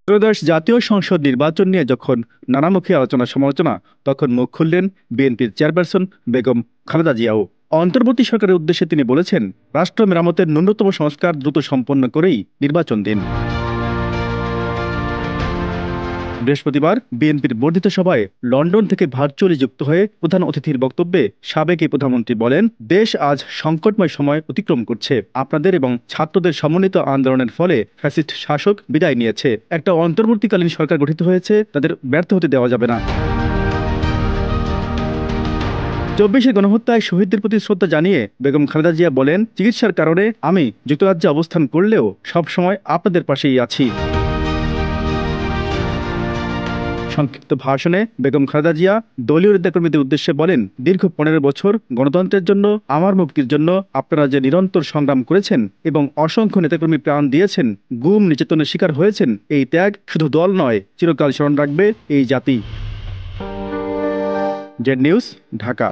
ত্রয়োদশ জাতীয় সংসদ নির্বাচন নিয়ে যখন নানামুখী আলোচনা সমালোচনা, তখন মুখ খুললেন বিএনপির চেয়ারপারসন বেগম খালেদা জিয়াও। অন্তর্বর্তী সরকারের উদ্দেশ্যে তিনি বলেছেন, রাষ্ট্র মেরামতের ন্যূনতম সংস্কার দ্রুত সম্পন্ন করেই নির্বাচন দিন। বৃহস্পতিবার বিএনপির বর্ধিত সভায় লন্ডন থেকে ভার্চুয়ালি যুক্ত হয়ে প্রধান অতিথির বক্তব্যে সাবেক এই প্রধানমন্ত্রী বলেন, দেশ আজ সংকটময় সময় অতিক্রম করছে। আপনাদের এবং ছাত্রদের সমন্বিত আন্দোলনের ফলে ফ্যাসিস্ট শাসক বিদায় নিয়েছে। একটা অন্তর্বর্তীকালীন সরকার গঠিত হয়েছে, তাদের ব্যর্থ হতে দেওয়া যাবে না। 24 গণহত্যায় শহীদদের প্রতি শ্রদ্ধা জানিয়ে বেগম খালেদা জিয়া বলেন, চিকিৎসার কারণে আমি যুক্তরাজ্যে অবস্থান করলেও সবসময় আপনাদের পাশেই আছি। সংক্ষিপ্ত ভাষণে বেগম খালেদা জিয়া দলীয় নেতাকর্মীদের উদ্দেশ্যে বলেন, দীর্ঘ 15 বছর গণতন্ত্রের জন্য, আমার মুক্তির জন্য আপনারা যে নিরন্তর সংগ্রাম করেছেন এবং অসংখ্য নেতাকর্মী প্রাণ দিয়েছেন, গুম নির্যাতনের শিকার হয়েছেন, এই ত্যাগ শুধু দল নয়, চিরকাল স্মরণ রাখবে এই জাতি। Z news, Dhaka.